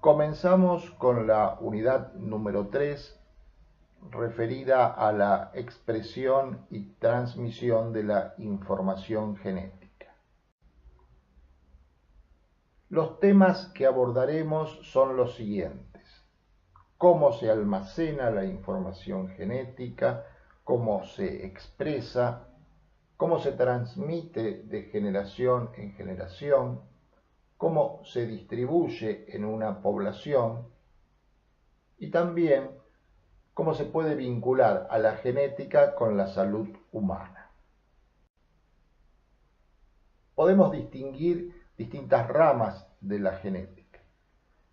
Comenzamos con la unidad número 3, referida a la expresión y transmisión de la información genética. Los temas que abordaremos son los siguientes: cómo se almacena la información genética, cómo se expresa, cómo se transmite de generación en generación, cómo se distribuye en una población y también cómo se puede vincular a la genética con la salud humana. Podemos distinguir distintas ramas de la genética,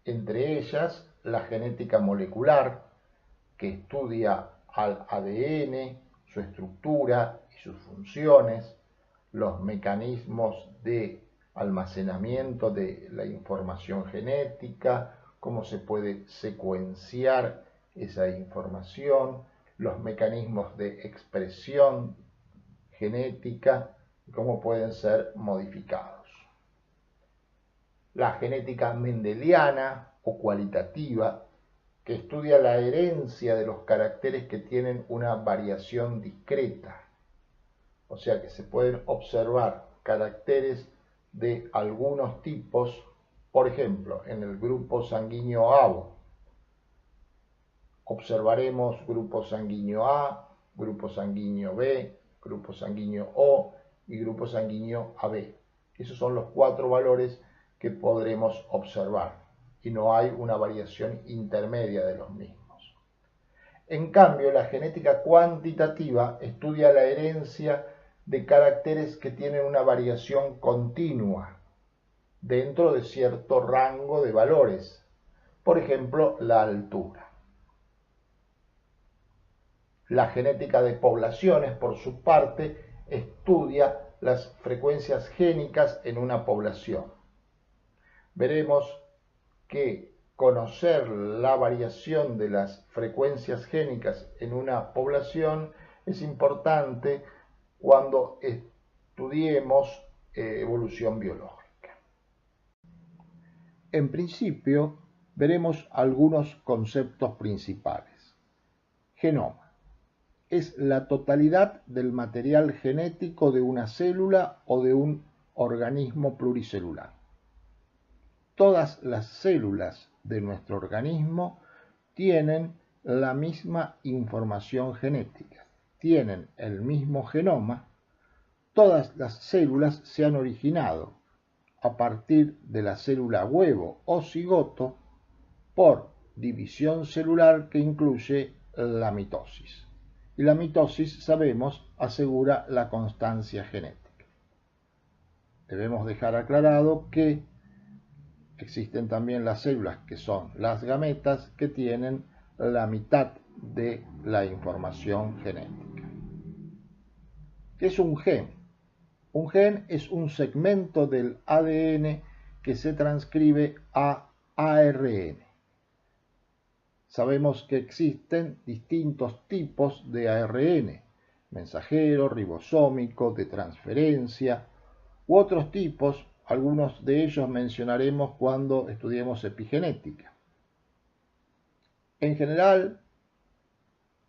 entre ellas la genética molecular, que estudia al ADN, su estructura y sus funciones, los mecanismos de almacenamiento de la información genética, cómo se puede secuenciar esa información, los mecanismos de expresión genética y cómo pueden ser modificados. La genética mendeliana o cualitativa, que estudia la herencia de los caracteres que tienen una variación discreta, o sea que se pueden observar caracteres de algunos tipos, por ejemplo, en el grupo sanguíneo AB. Observaremos grupo sanguíneo A, grupo sanguíneo B, grupo sanguíneo O y grupo sanguíneo AB. Esos son los 4 valores que podremos observar y no hay una variación intermedia de los mismos. En cambio, la genética cuantitativa estudia la herencia de caracteres que tienen una variación continua dentro de cierto rango de valores, por ejemplo, la altura. La genética de poblaciones, por su parte, estudia las frecuencias génicas en una población. Veremos que conocer la variación de las frecuencias génicas en una población es importante cuando estudiemos evolución biológica. En principio, veremos algunos conceptos principales. Genoma es la totalidad del material genético de una célula o de un organismo pluricelular. Todas las células de nuestro organismo tienen la misma información genética, tienen el mismo genoma. Todas las células se han originado a partir de la célula huevo o cigoto por división celular que incluye la mitosis. Y la mitosis, sabemos, asegura la constancia genética. Debemos dejar aclarado que existen también las células que son las gametas, que tienen la mitad de la información genética. ¿Qué es un gen? Un gen es un segmento del ADN que se transcribe a ARN. Sabemos que existen distintos tipos de ARN, mensajero, ribosómico, de transferencia, u otros tipos. Algunos de ellos mencionaremos cuando estudiemos epigenética. En general,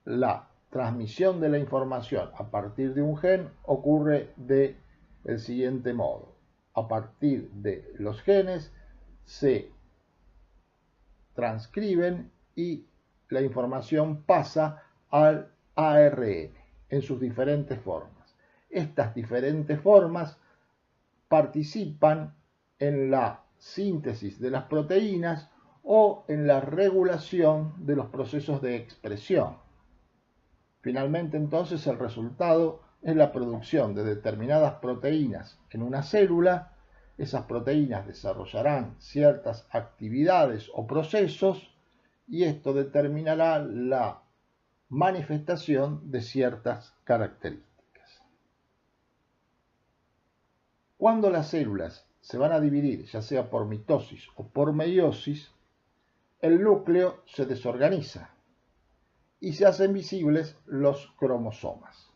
la transmisión de la información a partir de un gen ocurre del siguiente modo. A partir de los genes se transcriben y la información pasa al ARN en sus diferentes formas. Estas diferentes formas participan en la síntesis de las proteínas o en la regulación de los procesos de expresión. Finalmente, entonces, el resultado es la producción de determinadas proteínas en una célula. Esas proteínas desarrollarán ciertas actividades o procesos y esto determinará la manifestación de ciertas características. Cuando las células se van a dividir, ya sea por mitosis o por meiosis, el núcleo se desorganiza y se hacen visibles los cromosomas.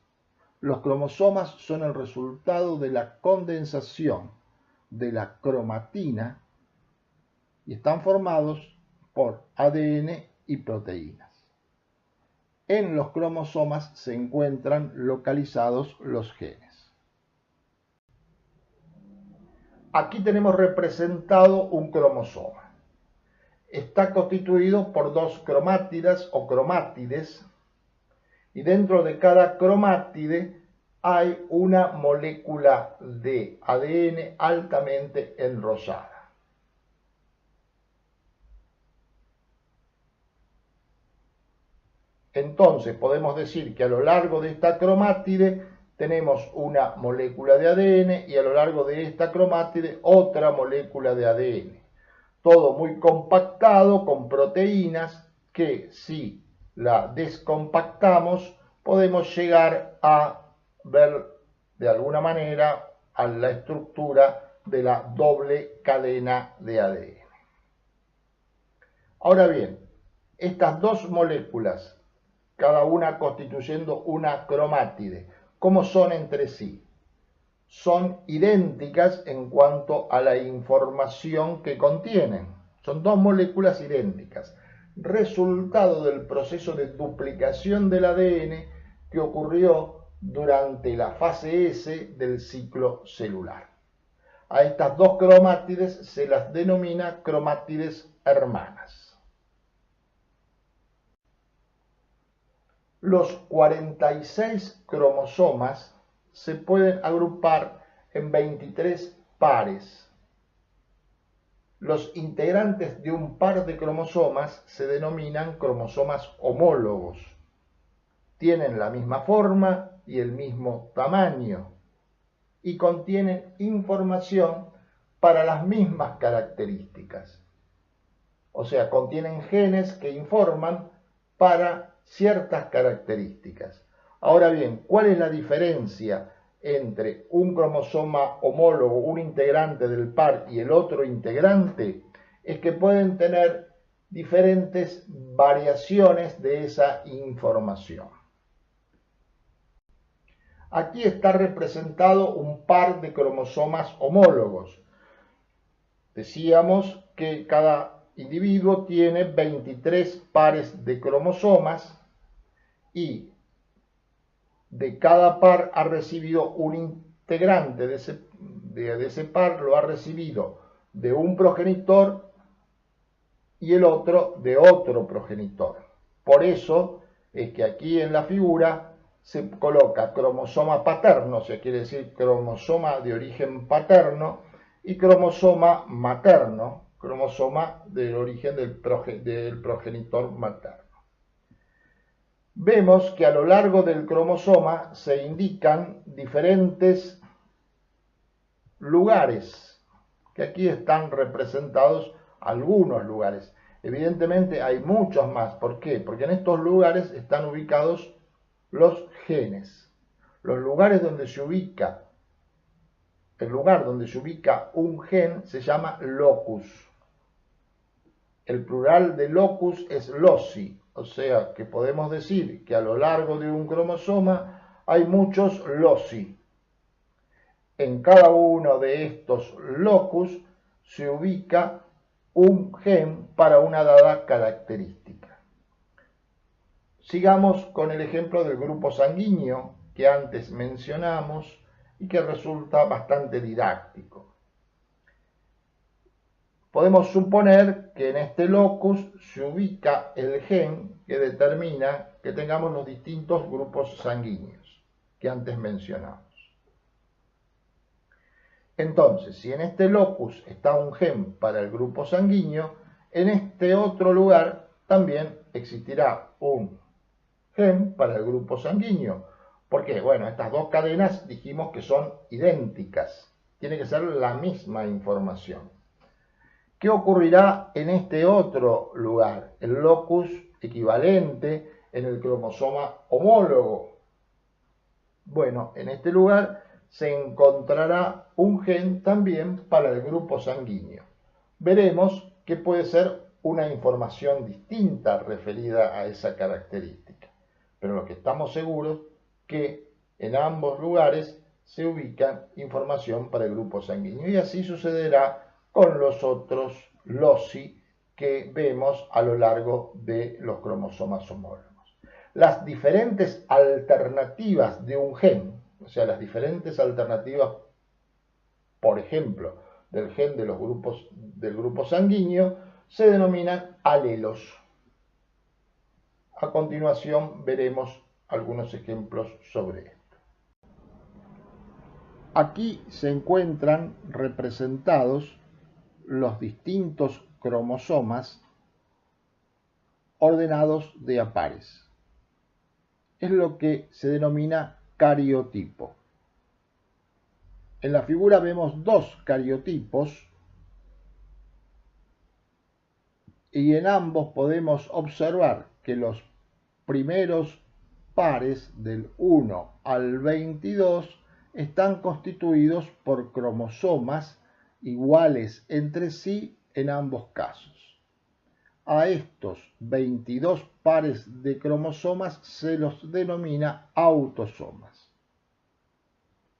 Los cromosomas son el resultado de la condensación de la cromatina y están formados por ADN y proteínas. En los cromosomas se encuentran localizados los genes. Aquí tenemos representado un cromosoma. Está constituido por dos cromátidas o cromátides, y dentro de cada cromátide hay una molécula de ADN altamente enrollada. Entonces podemos decir que a lo largo de esta cromátide tenemos una molécula de ADN y a lo largo de esta cromátide otra molécula de ADN. Todo muy compactado con proteínas que si la descompactamos podemos llegar a ver de alguna manera a la estructura de la doble cadena de ADN. Ahora bien, estas dos moléculas, cada una constituyendo una cromátide, ¿cómo son entre sí? Son idénticas en cuanto a la información que contienen. Son dos moléculas idénticas, resultado del proceso de duplicación del ADN que ocurrió durante la fase S del ciclo celular. A estas dos cromátides se las denomina cromátides hermanas. Los 46 cromosomas se pueden agrupar en 23 pares. Los integrantes de un par de cromosomas se denominan cromosomas homólogos. Tienen la misma forma y el mismo tamaño y contienen información para las mismas características. O sea, contienen genes que informan para ciertas características. Ahora bien, ¿cuál es la diferencia entre un cromosoma homólogo, un integrante del par y el otro integrante? Es que pueden tener diferentes variaciones de esa información. Aquí está representado un par de cromosomas homólogos. Decíamos que cada individuo tiene 23 pares de cromosomas y de cada par ha recibido un integrante de ese par, lo ha recibido de un progenitor y el otro de otro progenitor. Por eso es que aquí en la figura se coloca cromosoma paterno, o sea, quiere decir cromosoma de origen paterno, y cromosoma materno, cromosoma del origen del progenitor materno. Vemos que a lo largo del cromosoma se indican diferentes lugares, que aquí están representados algunos lugares. Evidentemente hay muchos más. ¿Por qué? Porque en estos lugares están ubicados los genes. Los lugares donde se ubica, el lugar donde se ubica un gen se llama locus. El plural de locus es loci, o sea que podemos decir que a lo largo de un cromosoma hay muchos loci. En cada uno de estos locus se ubica un gen para una dada característica. Sigamos con el ejemplo del grupo sanguíneo que antes mencionamos y que resulta bastante didáctico. Podemos suponer que en este locus se ubica el gen que determina que tengamos los distintos grupos sanguíneos que antes mencionamos. Entonces, si en este locus está un gen para el grupo sanguíneo, en este otro lugar también existirá un gen para el grupo sanguíneo. ¿Por qué? Bueno, estas dos cadenas dijimos que son idénticas. Tiene que ser la misma información. ¿Qué ocurrirá en este otro lugar? El locus equivalente en el cromosoma homólogo. Bueno, en este lugar se encontrará un gen también para el grupo sanguíneo. Veremos que puede ser una información distinta referida a esa característica. Pero lo que estamos seguros que en ambos lugares se ubica información para el grupo sanguíneo. Y así sucederá con los otros loci que vemos a lo largo de los cromosomas homólogos. Las diferentes alternativas de un gen, o sea, las diferentes alternativas, por ejemplo, del gen de los grupos, del grupo sanguíneo, se denominan alelos. A continuación veremos algunos ejemplos sobre esto. Aquí se encuentran representados los distintos cromosomas ordenados de a pares. Es lo que se denomina cariotipo. En la figura vemos dos cariotipos y en ambos podemos observar que los primeros pares del 1 al 22 están constituidos por cromosomas iguales entre sí en ambos casos. A estos 22 pares de cromosomas se los denomina autosomas.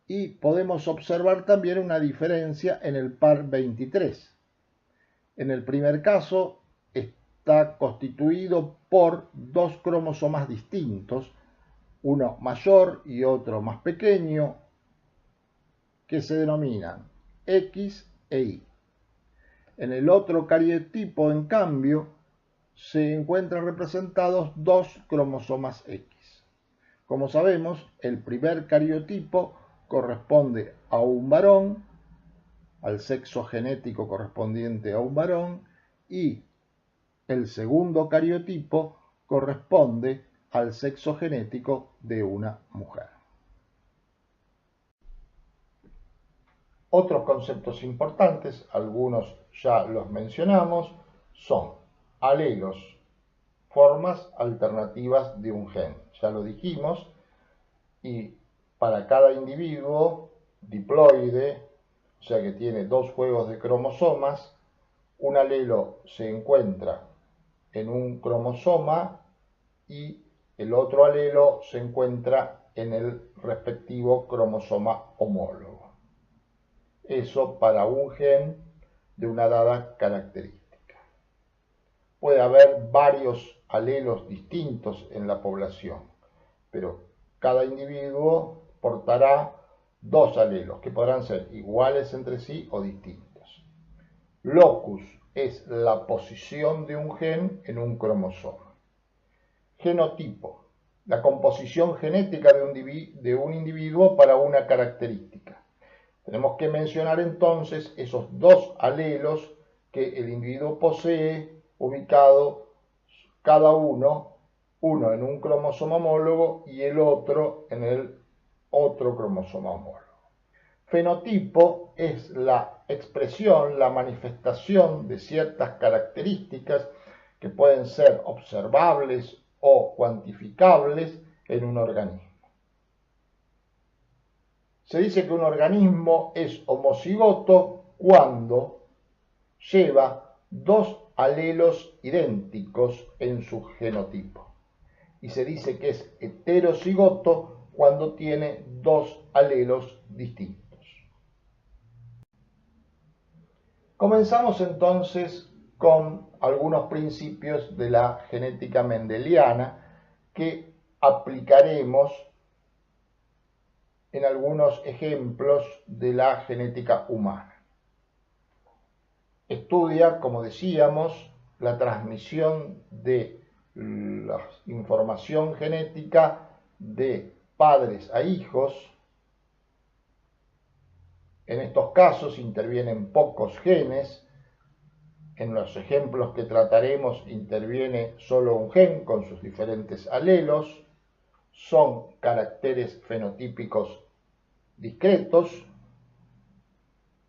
Y podemos observar también una diferencia en el par 23. En el primer caso está constituido por dos cromosomas distintos, uno mayor y otro más pequeño, que se denominan X e Y. En el otro cariotipo, en cambio, se encuentran representados dos cromosomas X. Como sabemos, el primer cariotipo corresponde a un varón, al sexo genético correspondiente a un varón, y el segundo cariotipo corresponde al sexo genético de una mujer. Otros conceptos importantes, algunos ya los mencionamos, son alelos, formas alternativas de un gen. Ya lo dijimos, y para cada individuo diploide, o sea que tiene dos juegos de cromosomas, un alelo se encuentra en un cromosoma y el otro alelo se encuentra en el respectivo cromosoma homólogo. Eso para un gen de una dada característica. Puede haber varios alelos distintos en la población, pero cada individuo portará dos alelos que podrán ser iguales entre sí o distintos. Locus es la posición de un gen en un cromosoma. Genotipo, la composición genética de un individuo para una característica. Tenemos que mencionar entonces esos dos alelos que el individuo posee, ubicado cada uno en un cromosoma homólogo y el otro en el otro cromosoma homólogo. Fenotipo es la expresión, la manifestación de ciertas características que pueden ser observables o cuantificables en un organismo. Se dice que un organismo es homocigoto cuando lleva dos alelos idénticos en su genotipo. Y se dice que es heterocigoto cuando tiene dos alelos distintos. Comenzamos entonces con algunos principios de la genética mendeliana que aplicaremos en algunos ejemplos de la genética humana. Estudia, como decíamos, la transmisión de la información genética de padres a hijos. En estos casos intervienen pocos genes. En los ejemplos que trataremos interviene solo un gen con sus diferentes alelos. Son caracteres fenotípicos discretos.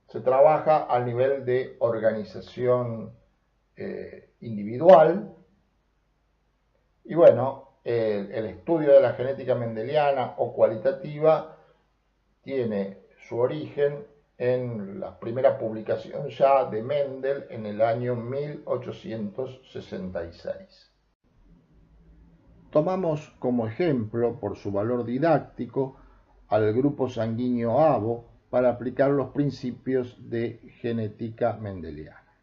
Se trabaja a nivel de organización individual. Y bueno, el estudio de la genética mendeliana o cualitativa tiene su origen en la primera publicación ya de Mendel en el año 1866. Tomamos como ejemplo, por su valor didáctico, al grupo sanguíneo AVO para aplicar los principios de genética mendeliana.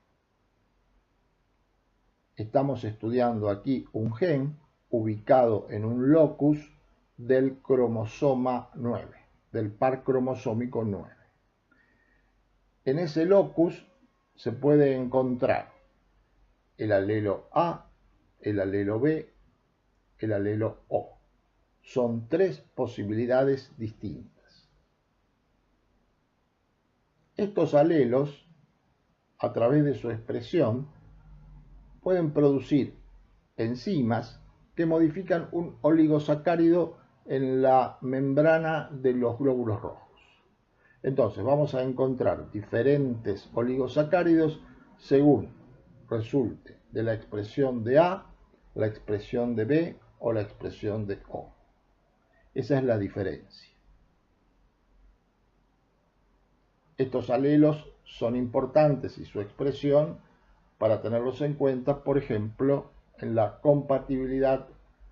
estamos estudiando aquí un gen ubicado en un locus del cromosoma 9, del par cromosómico 9. En ese locus se puede encontrar el alelo A, el alelo B, el alelo O. Son tres posibilidades distintas. Estos alelos, a través de su expresión, pueden producir enzimas que modifican un oligosacárido en la membrana de los glóbulos rojos. Entonces vamos a encontrar diferentes oligosacáridos según resulte de la expresión de A, la expresión de B o la expresión de O. Esa es la diferencia. Estos alelos son importantes y su expresión para tenerlos en cuenta, por ejemplo, en la compatibilidad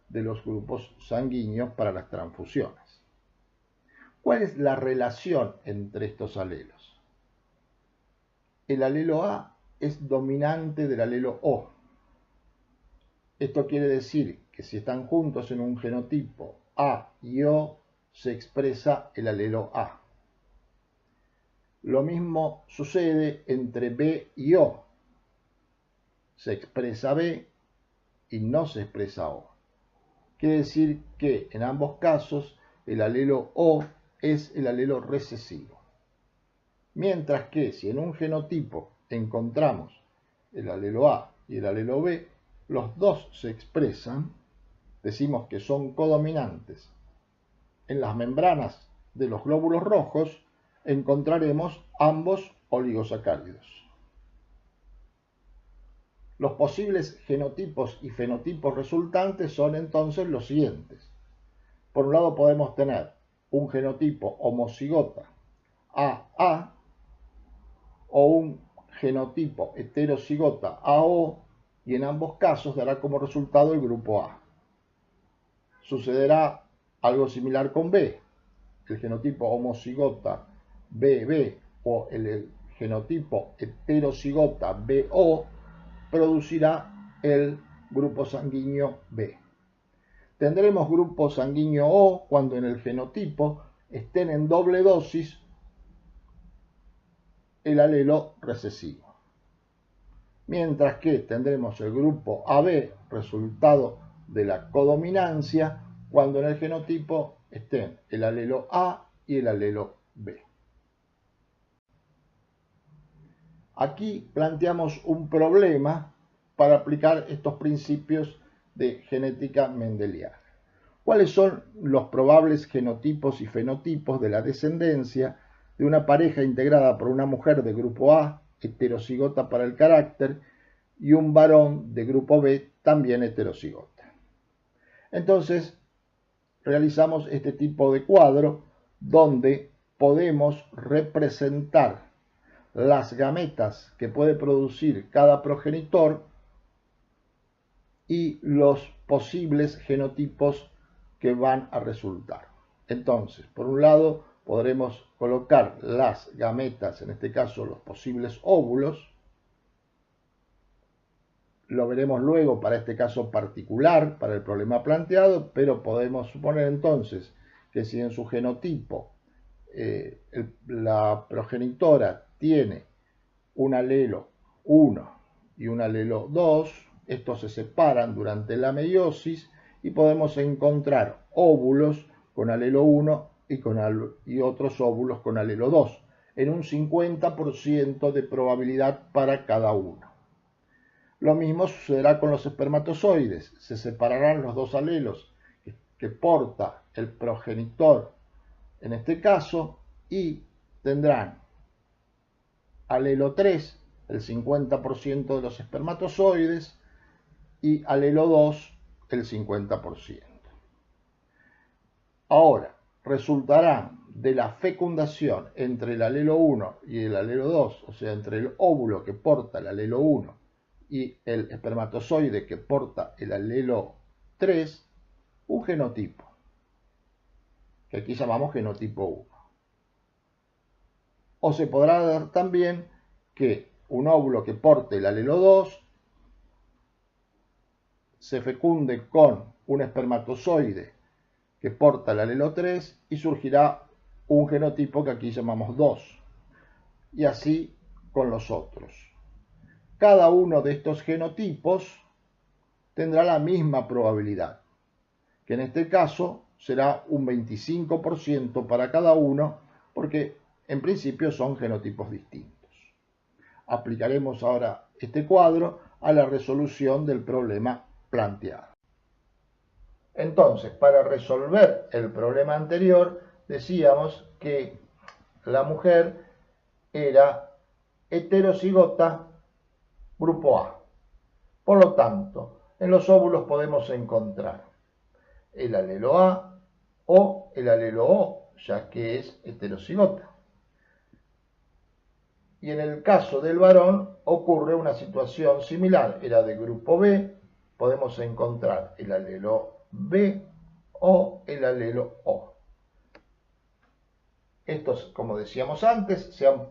de los grupos sanguíneos para las transfusiones. ¿Cuál es la relación entre estos alelos? El alelo A es dominante del alelo O. Esto quiere decir que si están juntos en un genotipo A y O, se expresa el alelo A. Lo mismo sucede entre B y O. Se expresa B y no se expresa O. Quiere decir que en ambos casos el alelo O es el alelo recesivo. Mientras que si en un genotipo encontramos el alelo A y el alelo B, los dos se expresan, decimos que son codominantes. En las membranas de los glóbulos rojos encontraremos ambos oligosacáridos. Los posibles genotipos y fenotipos resultantes son entonces los siguientes. Por un lado podemos tener un genotipo homocigota AA o un genotipo heterocigota AO, y en ambos casos dará como resultado el grupo A. Sucederá algo similar con B. El genotipo homocigota BB o el genotipo heterocigota BO producirá el grupo sanguíneo B. Tendremos grupo sanguíneo O cuando en el genotipo estén en doble dosis el alelo recesivo. Mientras que tendremos el grupo AB, resultado de la codominancia, cuando en el genotipo estén el alelo A y el alelo B. Aquí planteamos un problema para aplicar estos principios de genética mendeliana. ¿Cuáles son los probables genotipos y fenotipos de la descendencia de una pareja integrada por una mujer de grupo A, heterocigota para el carácter, y un varón de grupo B, también heterocigota? Entonces, realizamos este tipo de cuadro donde podemos representar las gametas que puede producir cada progenitor y los posibles genotipos que van a resultar. Entonces, por un lado, podremos colocar las gametas, en este caso los posibles óvulos. Lo veremos luego para este caso particular, para el problema planteado, pero podemos suponer entonces que si en su genotipo la progenitora tiene un alelo 1 y un alelo 2, estos se separan durante la meiosis y podemos encontrar óvulos con alelo 1 y otros óvulos con alelo 2, en un 50% de probabilidad para cada uno. Lo mismo sucederá con los espermatozoides. Se separarán los dos alelos que porta el progenitor en este caso y tendrán alelo 3, el 50% de los espermatozoides, y alelo 2, el 50%. Ahora, resultarán de la fecundación entre el alelo 1 y el alelo 2, o sea, entre el óvulo que porta el alelo 1 y el espermatozoide que porta el alelo 3, un genotipo, que aquí llamamos genotipo 1. O se podrá dar también que un óvulo que porte el alelo 2 se fecunde con un espermatozoide que porta el alelo 3 y surgirá un genotipo que aquí llamamos 2. Y así con los otros. Cada uno de estos genotipos tendrá la misma probabilidad, que en este caso será un 25% para cada uno, porque en principio son genotipos distintos. Aplicaremos ahora este cuadro a la resolución del problema planteado. Entonces, para resolver el problema anterior, decíamos que la mujer era heterocigota grupo A. Por lo tanto, en los óvulos podemos encontrar el alelo A o el alelo O, ya que es heterocigota. Y en el caso del varón ocurre una situación similar, era de grupo B, podemos encontrar el alelo B o el alelo O. Estos, como decíamos antes, se han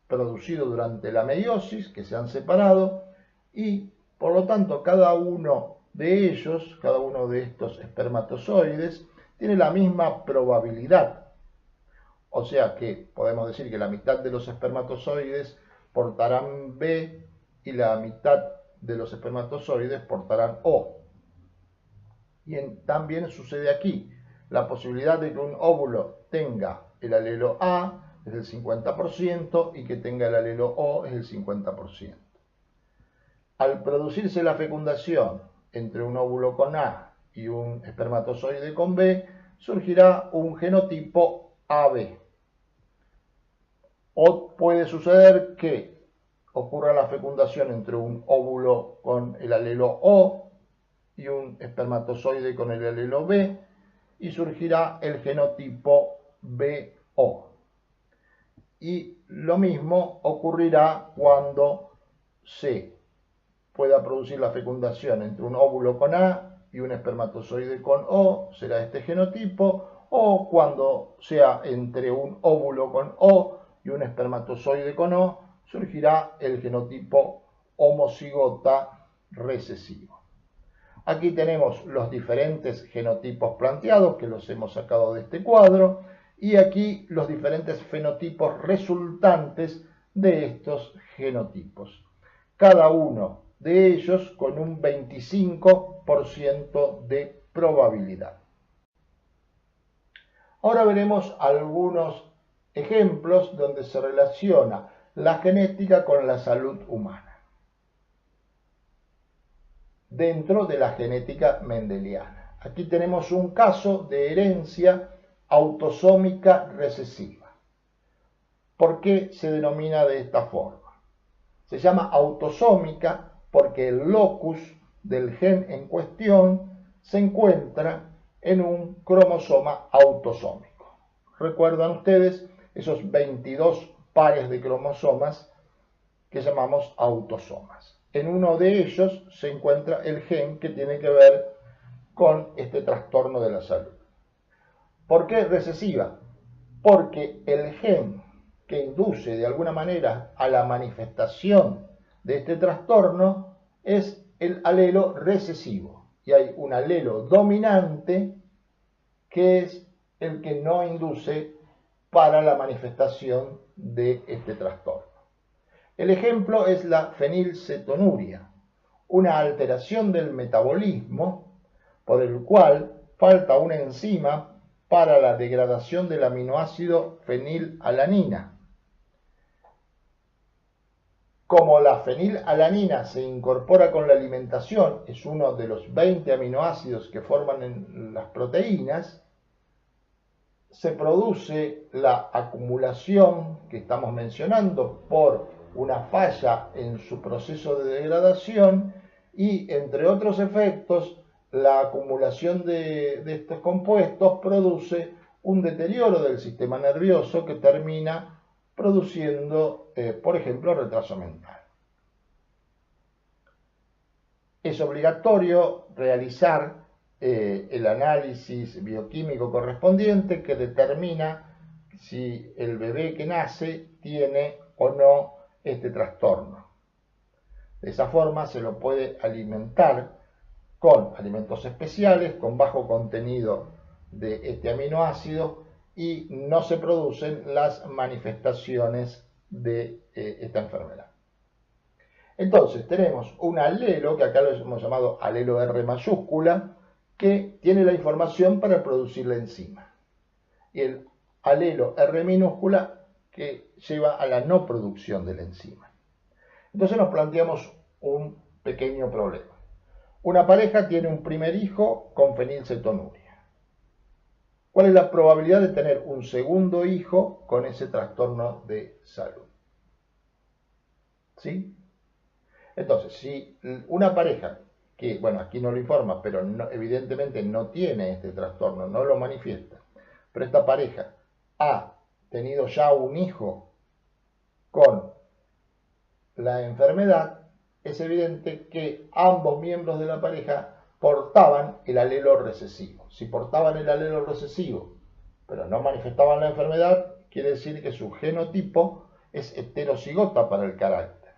producido durante la meiosis, que se han separado, y por lo tanto cada uno de ellos, cada uno de estos espermatozoides, tiene la misma probabilidad. O sea que podemos decir que la mitad de los espermatozoides portarán B y la mitad de los espermatozoides portarán O. Y también sucede aquí. La posibilidad de que un óvulo tenga el alelo A es del 50% y que tenga el alelo O es del 50%. Al producirse la fecundación entre un óvulo con A y un espermatozoide con B, surgirá un genotipo AB. O puede suceder que ocurra la fecundación entre un óvulo con el alelo O y un espermatozoide con el alelo B y surgirá el genotipo BO. Y lo mismo ocurrirá cuando se pueda producir la fecundación entre un óvulo con A y un espermatozoide con O, será este genotipo, o cuando sea entre un óvulo con O y un espermatozoide con O, surgirá el genotipo homocigota recesivo. Aquí tenemos los diferentes genotipos planteados, que los hemos sacado de este cuadro, y aquí los diferentes fenotipos resultantes de estos genotipos. Cada uno de ellos con un 25% de probabilidad. Ahora veremos algunos ejemplos donde se relaciona la genética con la salud humana, dentro de la genética mendeliana. Aquí tenemos un caso de herencia autosómica recesiva. ¿Por qué se denomina de esta forma? Se llama autosómica porque el locus del gen en cuestión se encuentra en un cromosoma autosómico. ¿Recuerdan ustedes esos 22 pares de cromosomas que llamamos autosomas? En uno de ellos se encuentra el gen que tiene que ver con este trastorno de la salud. ¿Por qué recesiva? Porque el gen que induce de alguna manera a la manifestación de este trastorno es el alelo recesivo. Y hay un alelo dominante que es el que no induce para la manifestación de este trastorno. El ejemplo es la fenilcetonuria, una alteración del metabolismo por el cual falta una enzima para la degradación del aminoácido fenilalanina. Como la fenilalanina se incorpora con la alimentación, es uno de los 20 aminoácidos que forman las proteínas, se produce la acumulación que estamos mencionando por una falla en su proceso de degradación y, entre otros efectos, la acumulación de estos compuestos produce un deterioro del sistema nervioso que termina produciendo, por ejemplo, retraso mental. Es obligatorio realizar el análisis bioquímico correspondiente que determina si el bebé que nace tiene o no este trastorno. De esa forma se lo puede alimentar con alimentos especiales, con bajo contenido de este aminoácido, y no se producen las manifestaciones de esta enfermedad. Entonces tenemos un alelo, que acá lo hemos llamado alelo R mayúscula, que tiene la información para producir la enzima, y el alelo R minúscula que lleva a la no producción de la enzima. Entonces nos planteamos un pequeño problema. Una pareja tiene un primer hijo con fenilcetonuria. ¿Cuál es la probabilidad de tener un segundo hijo con ese trastorno de salud? ¿Sí? Entonces, si una pareja que, bueno, aquí no lo informa, pero evidentemente no tiene este trastorno, no lo manifiesta, pero esta pareja ha tenido ya un hijo con la enfermedad, es evidente que ambos miembros de la pareja portaban el alelo recesivo. Si portaban el alelo recesivo, pero no manifestaban la enfermedad, quiere decir que su genotipo es heterocigota para el carácter.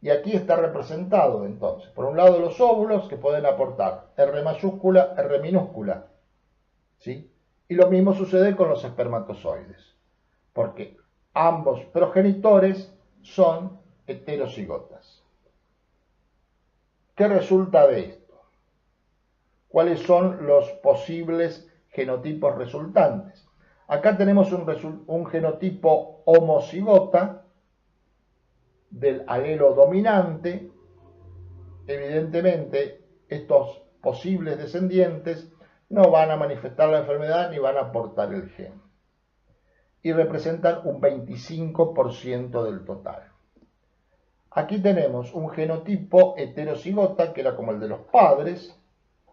Y aquí está representado entonces, por un lado los óvulos que pueden aportar R mayúscula, R minúscula, ¿sí? Y lo mismo sucede con los espermatozoides, porque ambos progenitores son heterocigotas. ¿Qué resulta de esto? ¿Cuáles son los posibles genotipos resultantes? Acá tenemos un genotipo homocigota del alelo dominante. Evidentemente, estos posibles descendientes no van a manifestar la enfermedad ni van a aportar el gen, y representan un 25% del total. Aquí tenemos un genotipo heterocigota, que era como el de los padres,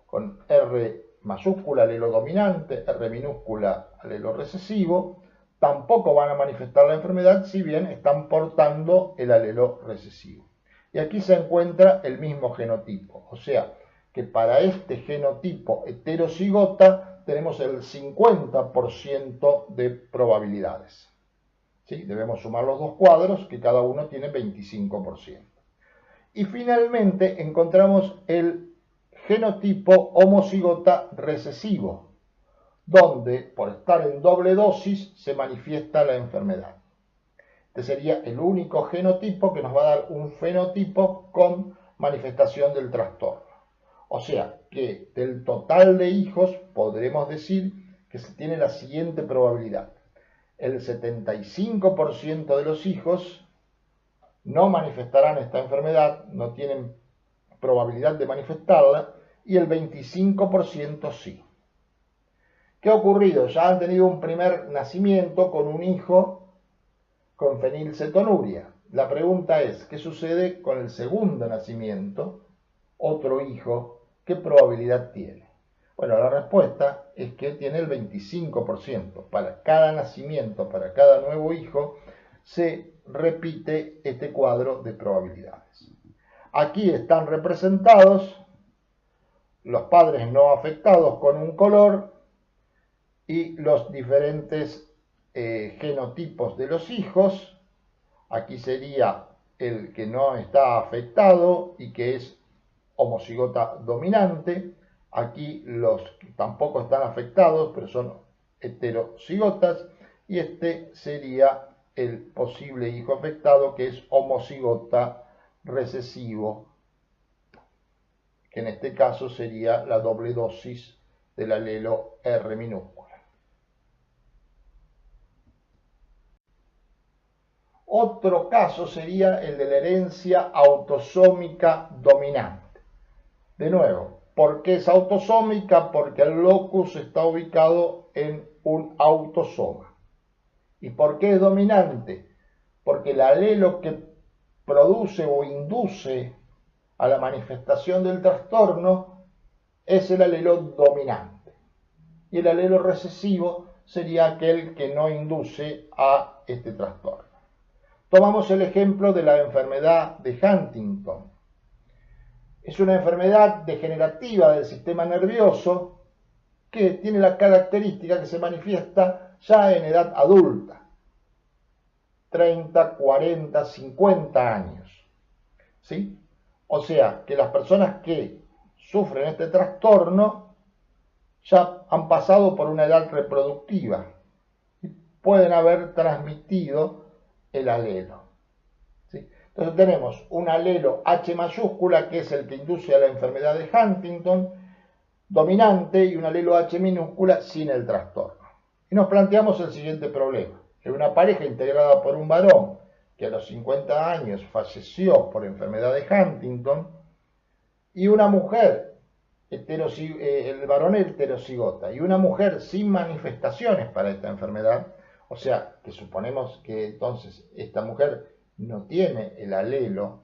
con R mayúscula alelo dominante, R minúscula alelo recesivo. Tampoco van a manifestar la enfermedad, si bien están portando el alelo recesivo. Y aquí se encuentra el mismo genotipo, o sea que para este genotipo heterocigota tenemos el 50% de probabilidades. ¿Sí? Debemos sumar los dos cuadros, que cada uno tiene 25%. Y finalmente encontramos el genotipo homocigota recesivo, donde por estar en doble dosis se manifiesta la enfermedad. Este sería el único genotipo que nos va a dar un fenotipo con manifestación del trastorno. O sea que del total de hijos podremos decir que se tiene la siguiente probabilidad. El 75% de los hijos no manifestarán esta enfermedad, no tienen probabilidad de manifestarla, y el 25% sí. ¿Qué ha ocurrido? Ya han tenido un primer nacimiento con un hijo con fenilcetonuria. La pregunta es, ¿qué sucede con el segundo nacimiento, otro hijo? ¿Qué probabilidad tiene? Bueno, la respuesta es que tiene el 25%. Para cada nacimiento, para cada nuevo hijo, se repite este cuadro de probabilidades. Aquí están representados los padres no afectados con un color y los diferentes genotipos de los hijos. Aquí sería el que no está afectado y que es homocigota dominante. Aquí los que tampoco están afectados, pero son heterocigotas. Y este sería el posible hijo afectado, que es homocigota recesivo, que en este caso sería la doble dosis del alelo R minúscula. Otro caso sería el de la herencia autosómica dominante. De nuevo, ¿por qué es autosómica? Porque el locus está ubicado en un autosoma. ¿Y por qué es dominante? Porque el alelo que produce o induce a la manifestación del trastorno es el alelo dominante. Y el alelo recesivo sería aquel que no induce a este trastorno. Tomamos el ejemplo de la enfermedad de Huntington. Es una enfermedad degenerativa del sistema nervioso que tiene la característica que se manifiesta ya en edad adulta, 30, 40, 50 años. ¿Sí? O sea, que las personas que sufren este trastorno ya han pasado por una edad reproductiva y pueden haber transmitido el alelo. ¿Sí? Entonces tenemos un alelo H mayúscula, que es el que induce a la enfermedad de Huntington, dominante, y un alelo H minúscula sin el trastorno. Y nos planteamos el siguiente problema: que una pareja integrada por un varón que a los 50 años falleció por enfermedad de Huntington y una mujer, el varón heterocigota, y una mujer sin manifestaciones para esta enfermedad, o sea, que suponemos que entonces esta mujer no tiene el alelo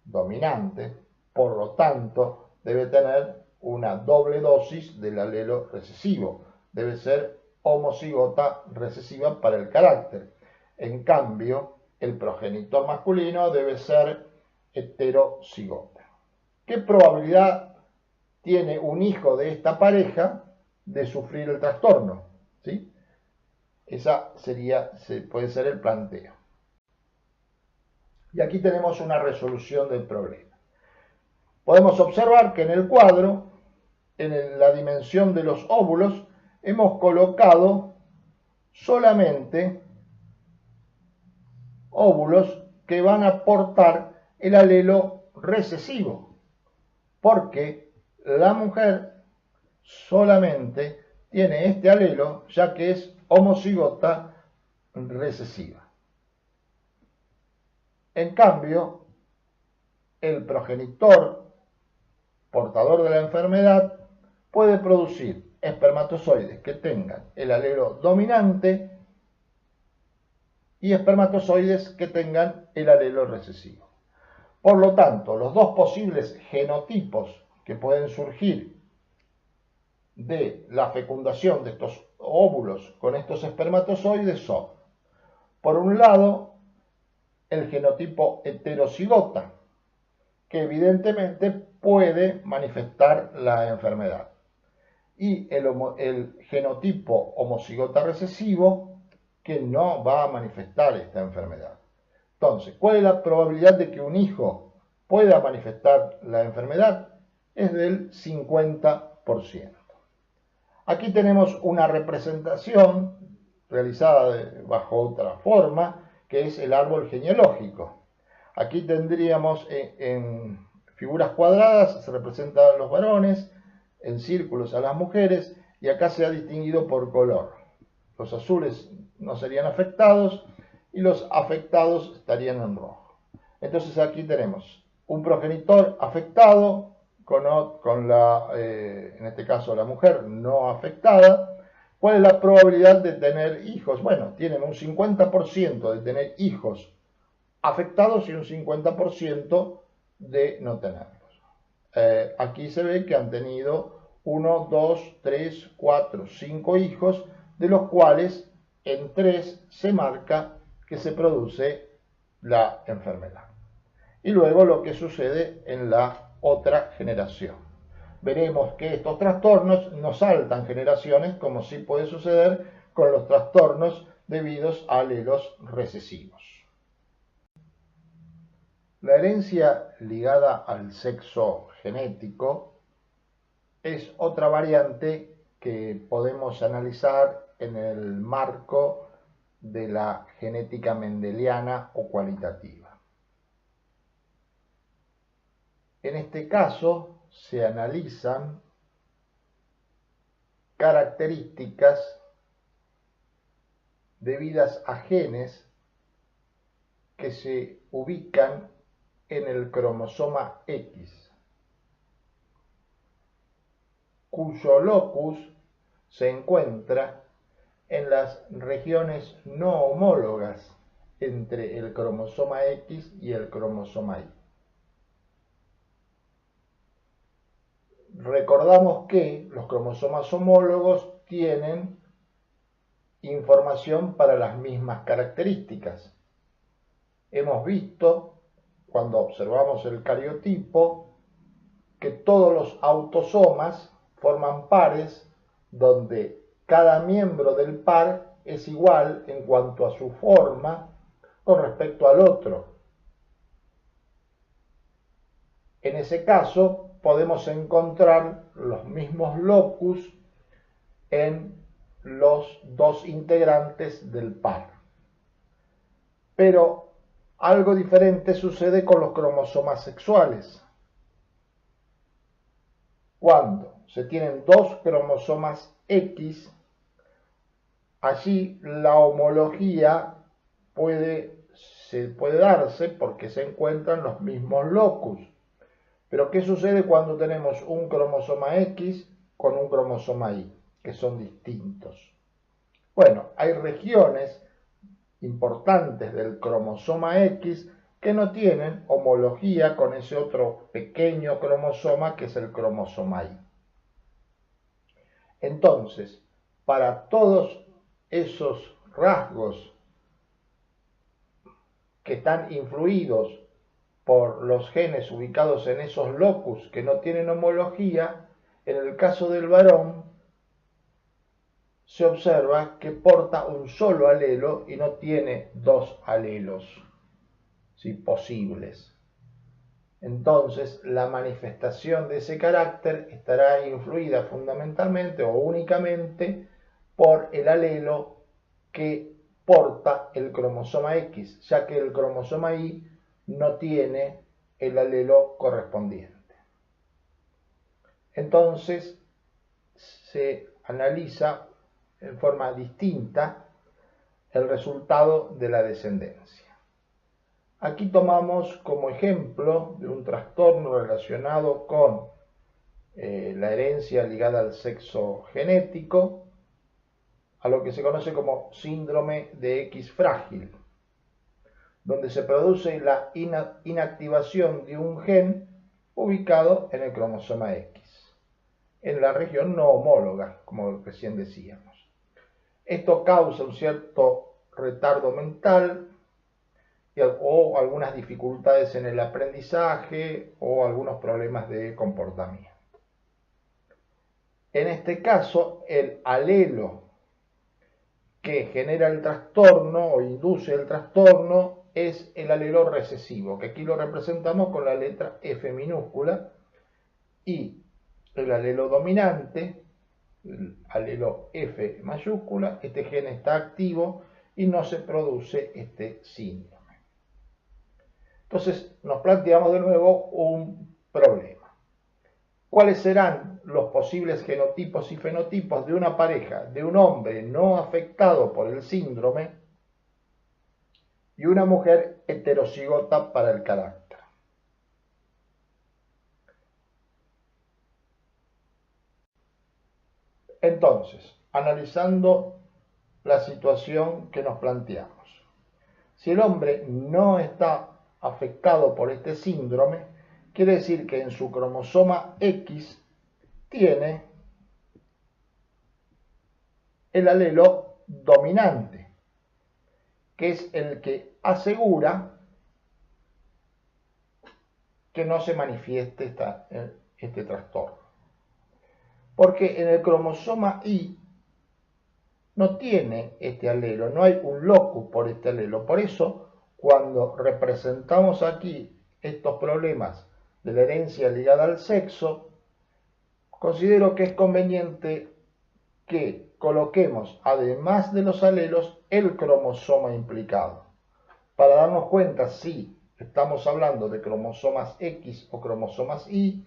dominante, por lo tanto debe tener una doble dosis del alelo recesivo, debe ser homocigota recesiva para el carácter. En cambio, el progenitor masculino debe ser heterocigota. ¿Qué probabilidad tiene un hijo de esta pareja de sufrir el trastorno? ¿Sí? Esa puede ser el planteo. Y aquí tenemos una resolución del problema. Podemos observar que en el cuadro, en la dimensión de los óvulos, hemos colocado solamente óvulos que van a portar el alelo recesivo, porque la mujer solamente tiene este alelo, ya que es homocigota recesiva. En cambio, el progenitor portador de la enfermedad puede producir espermatozoides que tengan el alelo dominante y espermatozoides que tengan el alelo recesivo. Por lo tanto, los dos posibles genotipos que pueden surgir de la fecundación de estos óvulos con estos espermatozoides son, por un lado, el genotipo heterocigota, que evidentemente puede manifestar la enfermedad, y el genotipo homocigota recesivo, que no va a manifestar esta enfermedad. Entonces, ¿cuál es la probabilidad de que un hijo pueda manifestar la enfermedad? Es del 50%. Aquí tenemos una representación realizada bajo otra forma, que es el árbol genealógico. Aquí tendríamos en figuras cuadradas, se representan a los varones, en círculos a las mujeres, y acá se ha distinguido por color. Los azules no serían afectados y los afectados estarían en rojo. Entonces aquí tenemos un progenitor afectado en este caso la mujer no afectada. ¿Cuál es la probabilidad de tener hijos? Bueno, tienen un 50% de tener hijos afectados y un 50% de no tenerlos. Aquí se ve que han tenido 1, 2, 3, 4, 5 hijos, de los cuales en 3 se marca que se produce la enfermedad. Y luego lo que sucede en la otra generación. Veremos que estos trastornos no saltan generaciones, como sí puede suceder con los trastornos debidos a alelos recesivos. La herencia ligada al sexo genético es otra variante que podemos analizar en el marco de la genética mendeliana o cualitativa. En este caso se analizan características debidas a genes que se ubican en el cromosoma X, cuyo locus se encuentra en las regiones no homólogas entre el cromosoma X y el cromosoma Y. Recordamos que los cromosomas homólogos tienen información para las mismas características. Hemos visto, cuando observamos el cariotipo, que todos los autosomas forman pares donde cada miembro del par es igual en cuanto a su forma con respecto al otro. En ese caso podemos encontrar los mismos locus en los dos integrantes del par. Pero algo diferente sucede con los cromosomas sexuales. Cuando se tienen dos cromosomas X, allí la homología puede darse porque se encuentran los mismos locus. Pero ¿qué sucede cuando tenemos un cromosoma X con un cromosoma Y, que son distintos? Bueno, hay regiones importantes del cromosoma X que no tienen homología con ese otro pequeño cromosoma que es el cromosoma Y. Entonces, para todos esos rasgos que están influidos por los genes ubicados en esos locus que no tienen homología, en el caso del varón se observa que porta un solo alelo y no tiene dos alelos, ¿sí?, posibles. Entonces, la manifestación de ese carácter estará influida fundamentalmente o únicamente por el alelo que porta el cromosoma X, ya que el cromosoma Y no tiene el alelo correspondiente. Entonces, se analiza en forma distinta el resultado de la descendencia. Aquí tomamos como ejemplo de un trastorno relacionado con la herencia ligada al sexo genético, a lo que se conoce como síndrome de X frágil, donde se produce la inactivación de un gen ubicado en el cromosoma X, en la región no homóloga, como recién decíamos. Esto causa un cierto retardo mental o algunas dificultades en el aprendizaje o algunos problemas de comportamiento. En este caso, el alelo que genera el trastorno o induce el trastorno es el alelo recesivo, que aquí lo representamos con la letra F minúscula, y el alelo dominante, el alelo F mayúscula, este gen está activo y no se produce este síndrome. Entonces nos planteamos de nuevo un problema. ¿Cuáles serán los posibles genotipos y fenotipos de una pareja de un hombre no afectado por el síndrome y una mujer heterocigota para el carácter? Entonces, analizando la situación que nos planteamos, si el hombre no está afectado por este síndrome, quiere decir que en su cromosoma X tiene el alelo dominante, que es el que asegura que no se manifieste este trastorno. Porque en el cromosoma Y no tiene este alelo, no hay un locus por este alelo. Por eso, cuando representamos aquí estos problemas de la herencia ligada al sexo, considero que es conveniente que coloquemos, además de los alelos, el cromosoma implicado, para darnos cuenta si estamos hablando de cromosomas X o cromosomas Y,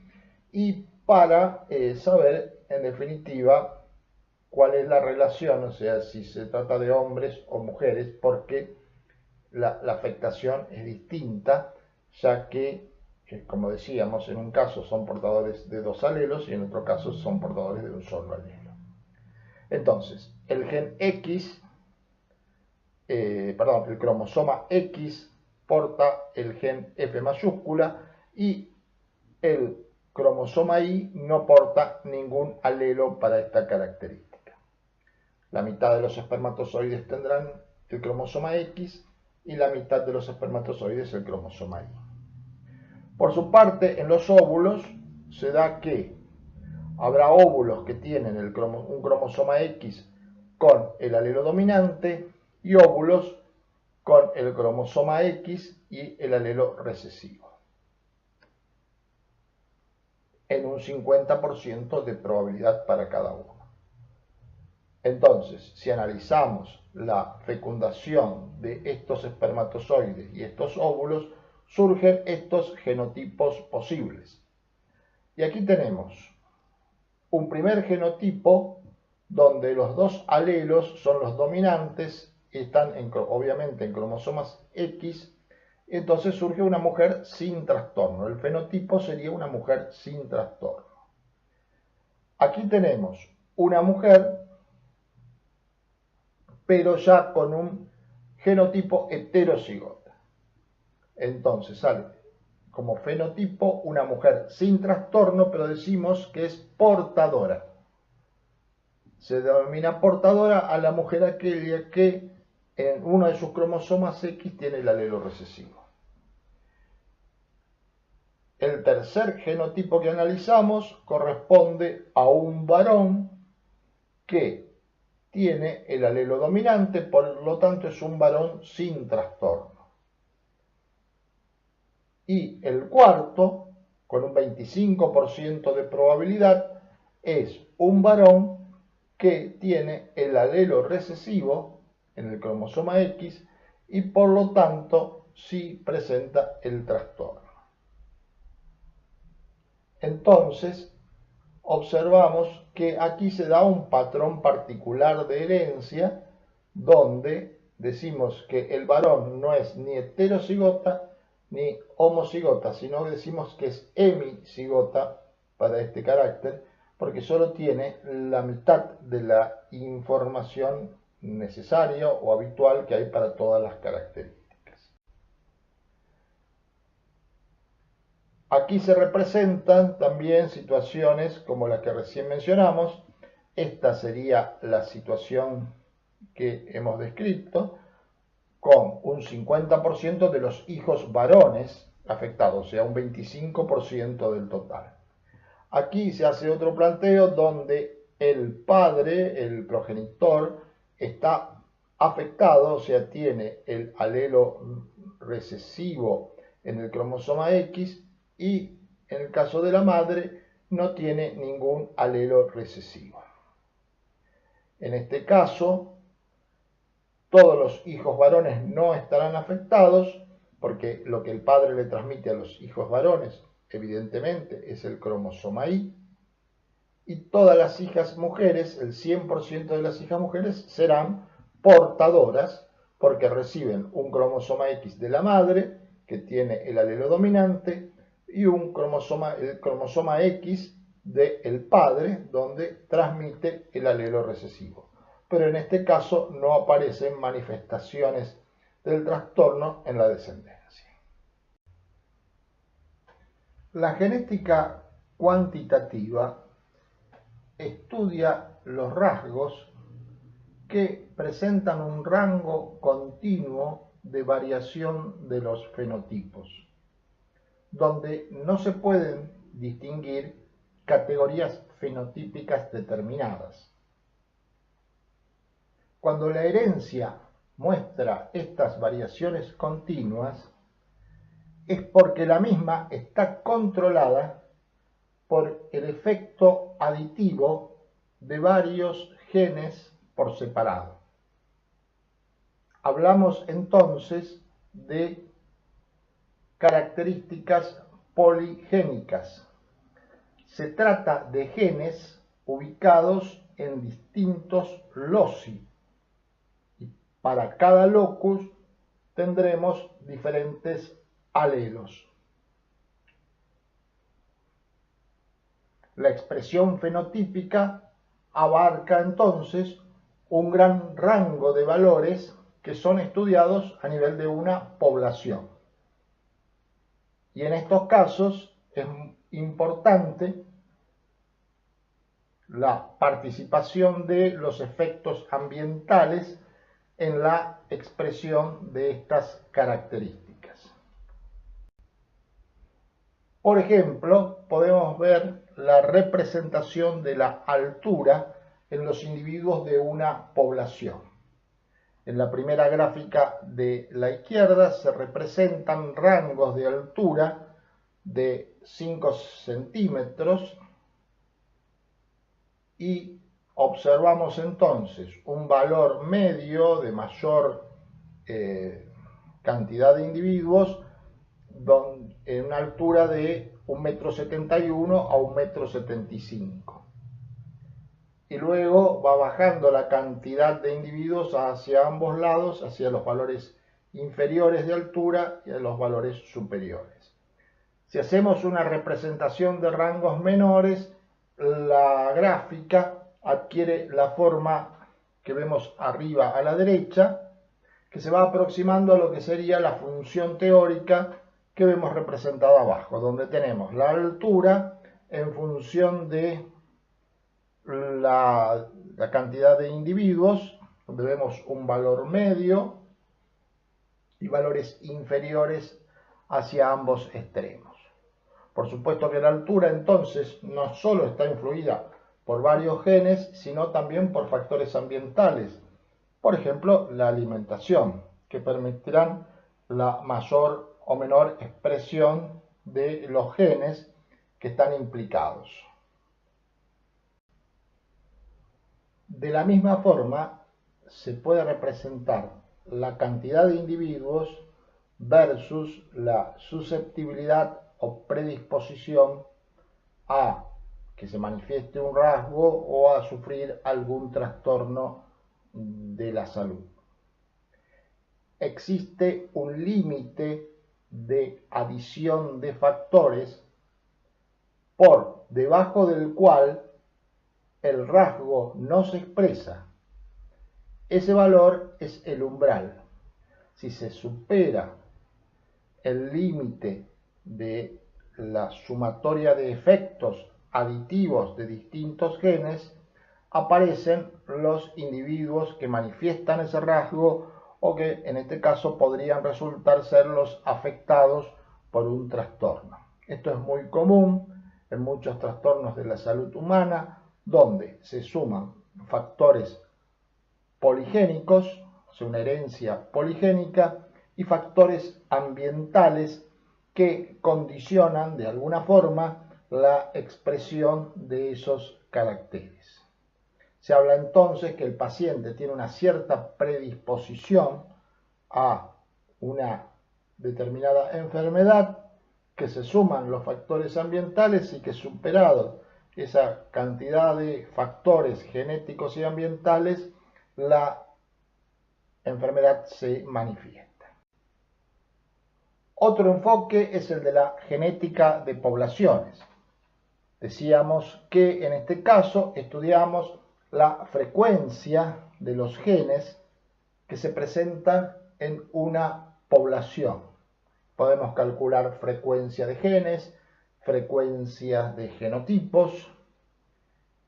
y para saber, en definitiva, cuál es la relación, o sea, si se trata de hombres o mujeres, porque la afectación es distinta, ya que, como decíamos, en un caso son portadores de dos alelos y en otro caso son portadores de un solo alelo. Entonces, el gen X, el cromosoma X porta el gen F mayúscula y el cromosoma Y no porta ningún alelo para esta característica. La mitad de los espermatozoides tendrán el cromosoma X y la mitad de los espermatozoides el cromosoma Y. Por su parte, en los óvulos se da que habrá óvulos que tienen un cromosoma X con el alelo dominante y óvulos con el cromosoma X y el alelo recesivo. en un 50% de probabilidad para cada uno. Entonces, si analizamos la fecundación de estos espermatozoides y estos óvulos, surgen estos genotipos posibles. Y aquí tenemos un primer genotipo donde los dos alelos son los dominantes, están obviamente en cromosomas X, entonces surge una mujer sin trastorno. El fenotipo sería una mujer sin trastorno. Aquí tenemos una mujer, pero ya con un genotipo heterocigota. Entonces sale como fenotipo una mujer sin trastorno, pero decimos que es portadora. Se denomina portadora a la mujer aquella que en uno de sus cromosomas X tiene el alelo recesivo. El tercer genotipo que analizamos corresponde a un varón que tiene el alelo dominante, por lo tanto es un varón sin trastorno. Y el cuarto, con un 25% de probabilidad, es un varón que tiene el alelo recesivo en el cromosoma X y por lo tanto sí presenta el trastorno. Entonces, observamos que aquí se da un patrón particular de herencia donde decimos que el varón no es ni heterocigota ni homocigota, sino que decimos que es hemicigota para este carácter, porque solo tiene la mitad de la información necesaria o habitual que hay para todas las características. Aquí se representan también situaciones como la que recién mencionamos. Esta sería la situación que hemos descrito, con un 50% de los hijos varones afectados, o sea, un 25% del total. Aquí se hace otro planteo donde el padre, el progenitor, está afectado, o sea, tiene el alelo recesivo en el cromosoma X, y en el caso de la madre no tiene ningún alelo recesivo. En este caso, todos los hijos varones no estarán afectados porque lo que el padre le transmite a los hijos varones, evidentemente, es el cromosoma Y, y todas las hijas mujeres, el 100% de las hijas mujeres, serán portadoras porque reciben un cromosoma X de la madre, que tiene el alelo dominante, y el cromosoma X del padre, donde transmite el alelo recesivo. Pero en este caso no aparecen manifestaciones del trastorno en la descendencia. La genética cuantitativa estudia los rasgos que presentan un rango continuo de variación de los fenotipos, donde no se pueden distinguir categorías fenotípicas determinadas. Cuando la herencia muestra estas variaciones continuas, es porque la misma está controlada por el efecto aditivo de varios genes por separado. Hablamos entonces de características poligénicas. Se trata de genes ubicados en distintos loci, y para cada locus tendremos diferentes alelos. La expresión fenotípica abarca entonces un gran rango de valores que son estudiados a nivel de una población. Y en estos casos es importante la participación de los efectos ambientales en la expresión de estas características. Por ejemplo, podemos ver la representación de la altura en los individuos de una población. En la primera gráfica de la izquierda se representan rangos de altura de 5 centímetros y observamos entonces un valor medio de mayor cantidad de individuos en una altura de 1,71 m a 1,75 m. Y luego va bajando la cantidad de individuos hacia ambos lados, hacia los valores inferiores de altura y a los valores superiores. Si hacemos una representación de rangos menores, la gráfica adquiere la forma que vemos arriba a la derecha, que se va aproximando a lo que sería la función teórica que vemos representada abajo, donde tenemos la altura en función de la cantidad de individuos, donde vemos un valor medio y valores inferiores hacia ambos extremos. Por supuesto que la altura entonces no solo está influida por varios genes, sino también por factores ambientales. Por ejemplo, la alimentación, que permitirán la mayor o menor expresión de los genes que están implicados. De la misma forma, se puede representar la cantidad de individuos versus la susceptibilidad o predisposición a que se manifieste un rasgo o a sufrir algún trastorno de la salud. Existe un límite de adición de factores por debajo del cual el rasgo no se expresa. Ese valor es el umbral. Si se supera el límite de la sumatoria de efectos aditivos de distintos genes, aparecen los individuos que manifiestan ese rasgo o que en este caso podrían resultar ser los afectados por un trastorno. Esto es muy común en muchos trastornos de la salud humana, donde se suman factores poligénicos, o sea, una herencia poligénica, y factores ambientales que condicionan de alguna forma la expresión de esos caracteres. Se habla entonces que el paciente tiene una cierta predisposición a una determinada enfermedad, que se suman los factores ambientales y que superado esa cantidad de factores genéticos y ambientales, la enfermedad se manifiesta. Otro enfoque es el de la genética de poblaciones. Decíamos que en este caso estudiamos la frecuencia de los genes que se presentan en una población. Podemos calcular frecuencia de genes, frecuencia de genotipos,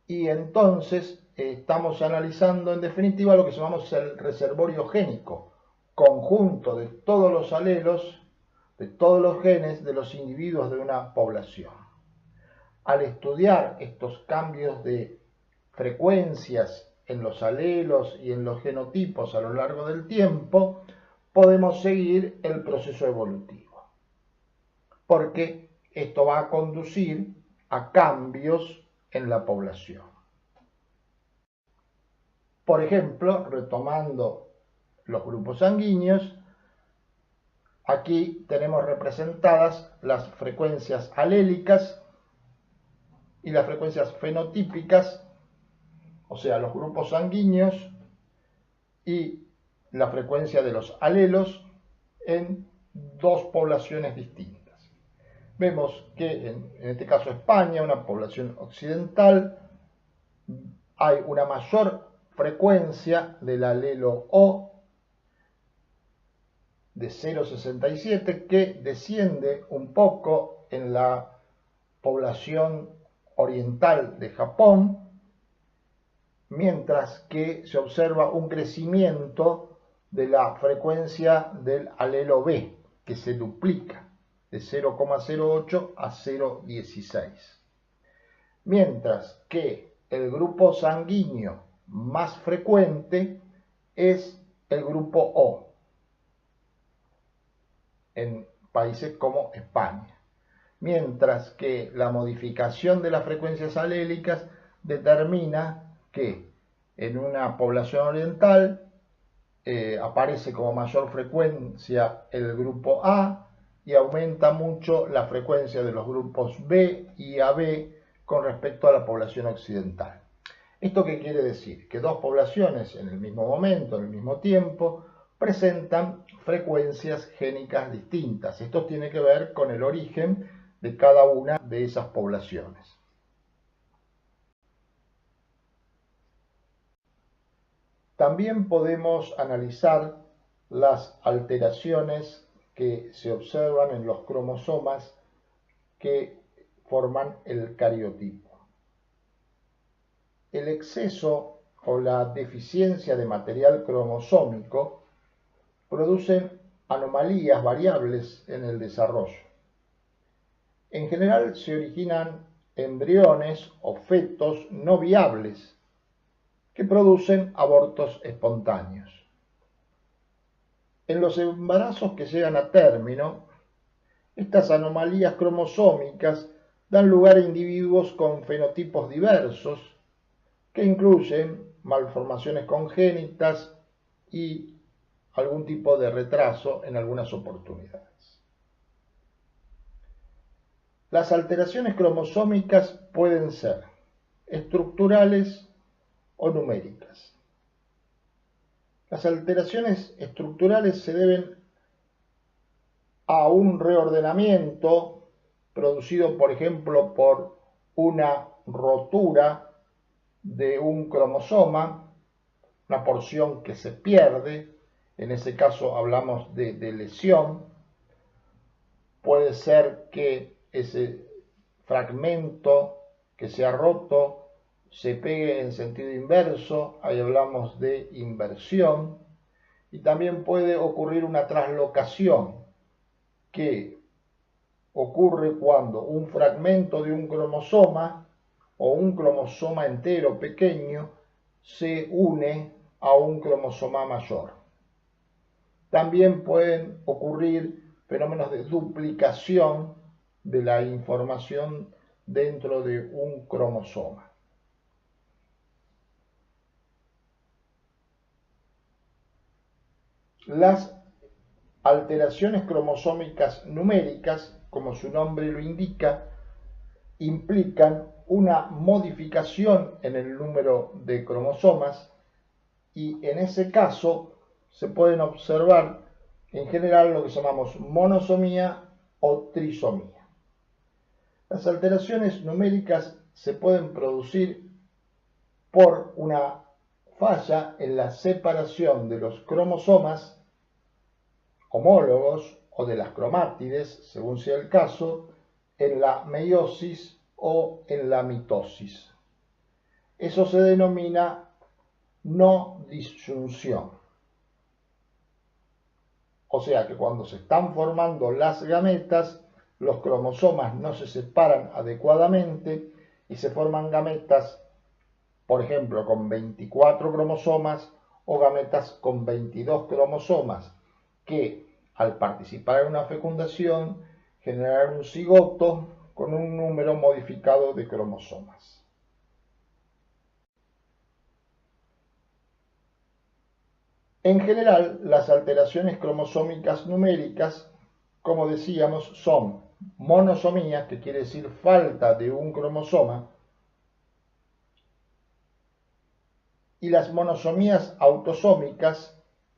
y entonces estamos analizando en definitiva lo que llamamos el reservorio génico, conjunto de todos los alelos, de todos los genes de los individuos de una población. Al estudiar estos cambios de frecuencias en los alelos y en los genotipos a lo largo del tiempo, podemos seguir el proceso evolutivo, porque esto va a conducir a cambios en la población. Por ejemplo, retomando los grupos sanguíneos, aquí tenemos representadas las frecuencias alélicas y las frecuencias fenotípicas, o sea, los grupos sanguíneos y la frecuencia de los alelos en dos poblaciones distintas. Vemos que en este caso España, una población occidental, hay una mayor frecuencia del alelo O de 0,67 que desciende un poco en la población oriental de Japón, mientras que se observa un crecimiento de la frecuencia del alelo B, que se duplica de 0,08 a 0,16. Mientras que el grupo sanguíneo más frecuente es el grupo O, en países como España. mientras que la modificación de las frecuencias alélicas determina que en una población oriental aparece como mayor frecuencia el grupo A y aumenta mucho la frecuencia de los grupos B y AB con respecto a la población occidental. ¿Esto qué quiere decir? Que dos poblaciones en el mismo momento, en el mismo tiempo, presentan frecuencias génicas distintas. Esto tiene que ver con el origen de cada una de esas poblaciones. También podemos analizar las alteraciones que se observan en los cromosomas que forman el cariotipo. El exceso o la deficiencia de material cromosómico producen anomalías variables en el desarrollo. En general se originan embriones o fetos no viables que producen abortos espontáneos. En los embarazos que llegan a término, estas anomalías cromosómicas dan lugar a individuos con fenotipos diversos que incluyen malformaciones congénitas y algún tipo de retraso en algunas oportunidades. Las alteraciones cromosómicas pueden ser estructurales o numéricas. Las alteraciones estructurales se deben a un reordenamiento producido, por ejemplo, por una rotura de un cromosoma, una porción que se pierde, en ese caso hablamos de lesión. Puede ser que ese fragmento que se ha roto se pegue en sentido inverso, ahí hablamos de inversión, y también puede ocurrir una traslocación que ocurre cuando un fragmento de un cromosoma o un cromosoma entero pequeño se une a un cromosoma mayor. También pueden ocurrir fenómenos de duplicación de la información dentro de un cromosoma. Las alteraciones cromosómicas numéricas, como su nombre lo indica, implican una modificación en el número de cromosomas y en ese caso se pueden observar en general lo que llamamos monosomía o trisomía. Las alteraciones numéricas se pueden producir por una falla en la separación de los cromosomas homólogos o de las cromátides, según sea el caso, en la meiosis o en la mitosis. Eso se denomina no disyunción. O sea que cuando se están formando las gametas, los cromosomas no se separan adecuadamente y se forman gametas, por ejemplo, con 24 cromosomas o gametas con 22 cromosomas, que al participar en una fecundación generarán un cigoto con un número modificado de cromosomas. En general, las alteraciones cromosómicas numéricas, como decíamos, son monosomías, que quiere decir falta de un cromosoma, y las monosomías autosómicas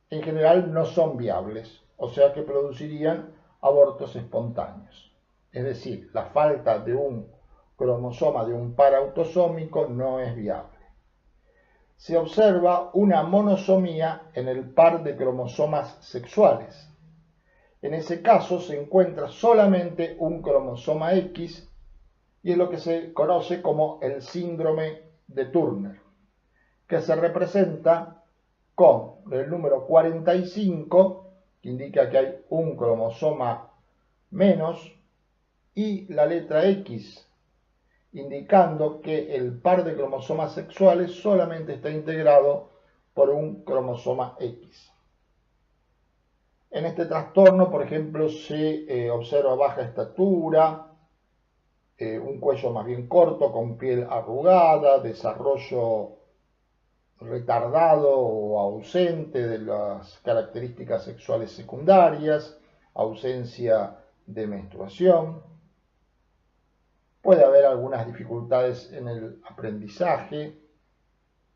en general no son viables, o sea que producirían abortos espontáneos. Es decir, la falta de un cromosoma de un par autosómico no es viable. Se observa una monosomía en el par de cromosomas sexuales. En ese caso se encuentra solamente un cromosoma X y es lo que se conoce como el síndrome de Turner, que se representa con el número 45, que indica que hay un cromosoma menos, y la letra X, indicando que el par de cromosomas sexuales solamente está integrado por un cromosoma X. En este trastorno, por ejemplo, se observa baja estatura, un cuello más bien corto, con piel arrugada, desarrollo retardado o ausente de las características sexuales secundarias, ausencia de menstruación. Puede haber algunas dificultades en el aprendizaje.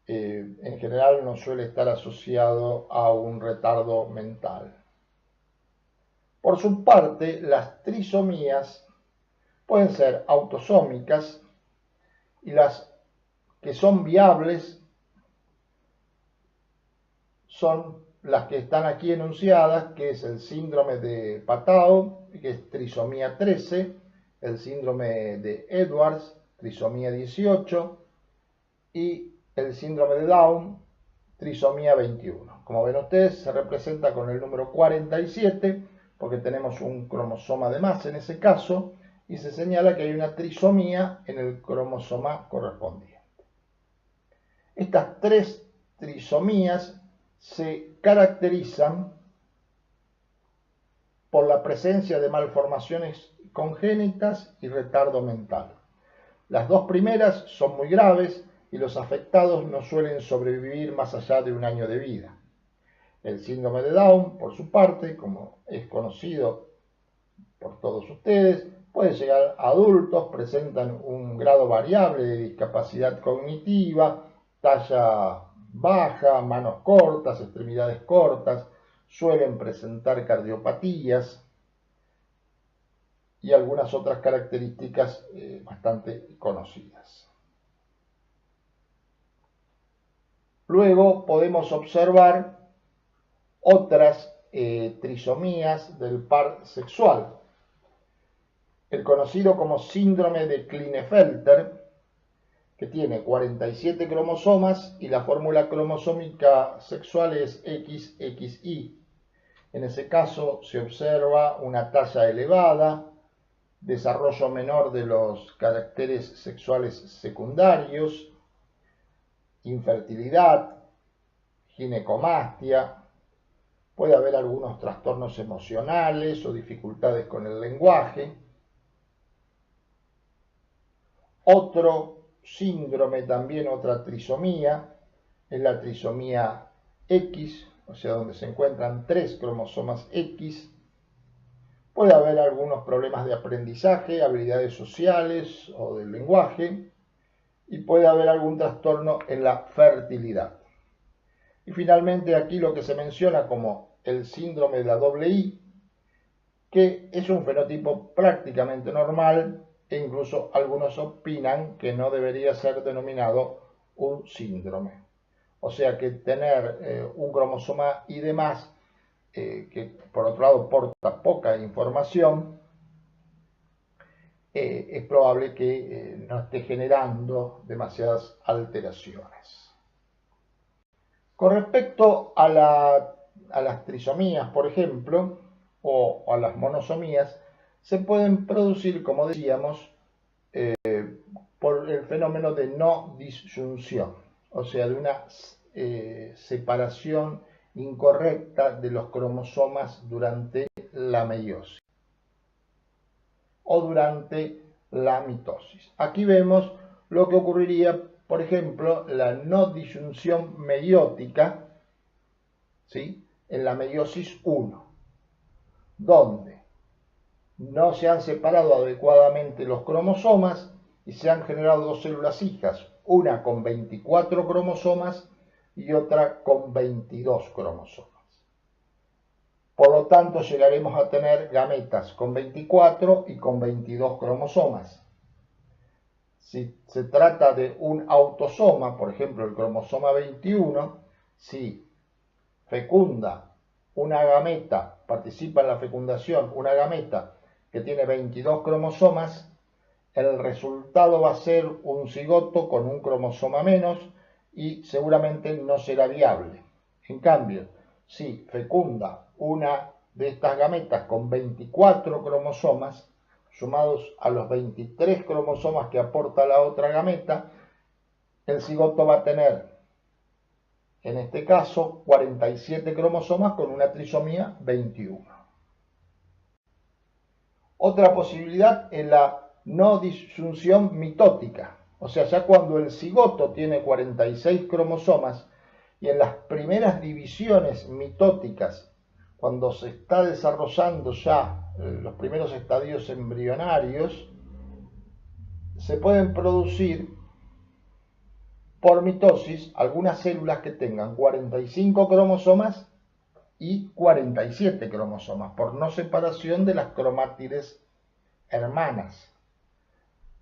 En general no suele estar asociado a un retardo mental. Por su parte, las trisomías pueden ser autosómicas y las que son viables son las que están aquí enunciadas, que es el síndrome de Patau, que es trisomía 13, el síndrome de Edwards, trisomía 18, y el síndrome de Down, trisomía 21. Como ven ustedes, se representa con el número 47, porque tenemos un cromosoma de más en ese caso, y se señala que hay una trisomía en el cromosoma correspondiente. Estas tres trisomías se caracterizan por la presencia de malformaciones congénitas y retardo mental. Las dos primeras son muy graves y los afectados no suelen sobrevivir más allá de un año de vida. El síndrome de Down, por su parte, como es conocido por todos ustedes, puede llegar a adultos, presentan un grado variable de discapacidad cognitiva, talla baja, manos cortas, extremidades cortas, suelen presentar cardiopatías y algunas otras características bastante conocidas. Luego podemos observar otras trisomías del par sexual. El conocido como síndrome de Klinefelter, que tiene 47 cromosomas y la fórmula cromosómica sexual es XXY. En ese caso se observa una talla elevada, desarrollo menor de los caracteres sexuales secundarios, infertilidad, ginecomastia, puede haber algunos trastornos emocionales o dificultades con el lenguaje. Otro síndrome, también otra trisomía, es la trisomía X, o sea, donde se encuentran 3 cromosomas X. Puede haber algunos problemas de aprendizaje, habilidades sociales o del lenguaje, y puede haber algún trastorno en la fertilidad. Y finalmente aquí lo que se menciona como el síndrome de la doble I, que es un fenotipo prácticamente normal e incluso algunos opinan que no debería ser denominado un síndrome. O sea que tener un cromosoma Y de más, que por otro lado porta poca información, es probable que no esté generando demasiadas alteraciones. Con respecto a las trisomías, por ejemplo, o a las monosomías, se pueden producir, como decíamos, por el fenómeno de no disyunción, o sea, de una separación incorrecta de los cromosomas durante la meiosis o durante la mitosis. Aquí vemos lo que ocurriría, por ejemplo, la no disyunción meiótica, ¿sí?, en la meiosis 1, donde no se han separado adecuadamente los cromosomas y se han generado dos células hijas, una con 24 cromosomas y otra con 22 cromosomas. Por lo tanto, llegaremos a tener gametas con 24 y con 22 cromosomas. Si se trata de un autosoma, por ejemplo el cromosoma 21, si fecunda una gameta, participa en la fecundación una gameta que tiene 22 cromosomas, el resultado va a ser un cigoto con un cromosoma menos y seguramente no será viable. En cambio, si fecunda una de estas gametas con 24 cromosomas, sumados a los 23 cromosomas que aporta la otra gameta, el cigoto va a tener, en este caso, 47 cromosomas con una trisomía 21. Otra posibilidad es la no disyunción mitótica. O sea, ya cuando el cigoto tiene 46 cromosomas y en las primeras divisiones mitóticas, cuando se está desarrollando ya los primeros estadios embrionarios, se pueden producir por mitosis algunas células que tengan 45 cromosomas y 47 cromosomas, por no separación de las cromátides hermanas.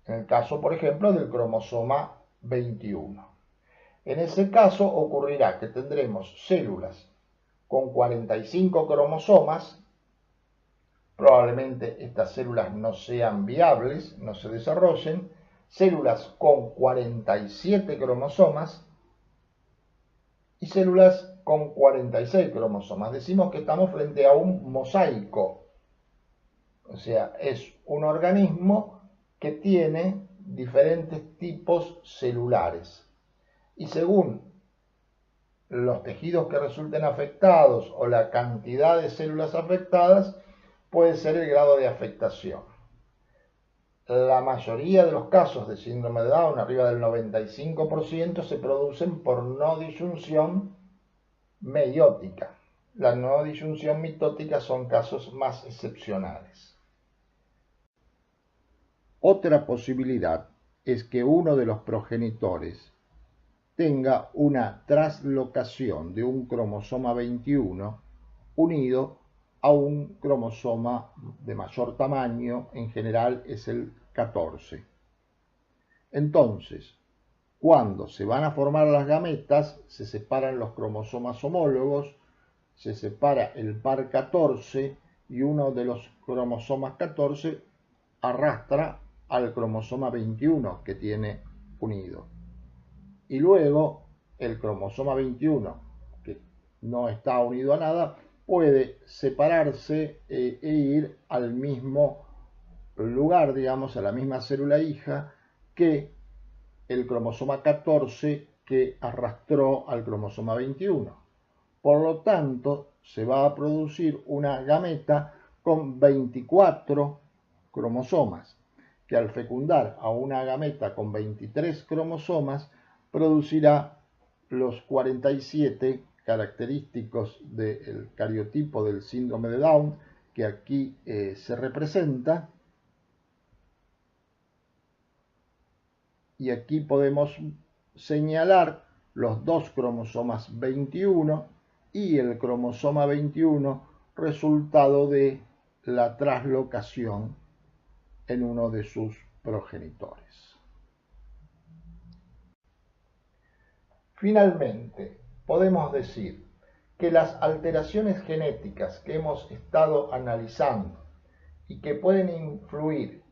En el caso, por ejemplo, del cromosoma 21. En ese caso ocurrirá que tendremos células con 45 cromosomas, probablemente estas células no sean viables, no se desarrollen, células con 47 cromosomas y células con 46 cromosomas. Decimos que estamos frente a un mosaico, o sea, es un organismo que tiene diferentes tipos celulares. Y según los tejidos que resulten afectados o la cantidad de células afectadas, puede ser el grado de afectación. La mayoría de los casos de síndrome de Down, arriba del 95%, se producen por no disyunción meiótica. La no disyunción mitótica son casos más excepcionales. Otra posibilidad es que uno de los progenitores tenga una traslocación de un cromosoma 21 unido a un cromosoma de mayor tamaño, en general es el 14. Entonces, cuando se van a formar las gametas, se separan los cromosomas homólogos, se separa el par 14 y uno de los cromosomas 14 arrastra al cromosoma 21 que tiene unido. Y luego el cromosoma 21, que no está unido a nada, puede separarse e ir al mismo lugar, digamos, a la misma célula hija que el cromosoma 14 que arrastró al cromosoma 21. Por lo tanto, se va a producir una gameta con 24 cromosomas, que al fecundar a una gameta con 23 cromosomas, producirá los 47 característicos del cariotipo del síndrome de Down, que aquí se representa. Y aquí podemos señalar los dos cromosomas 21 y el cromosoma 21 resultado de la traslocación en uno de sus progenitores. Finalmente, podemos decir que las alteraciones genéticas que hemos estado analizando y que pueden influir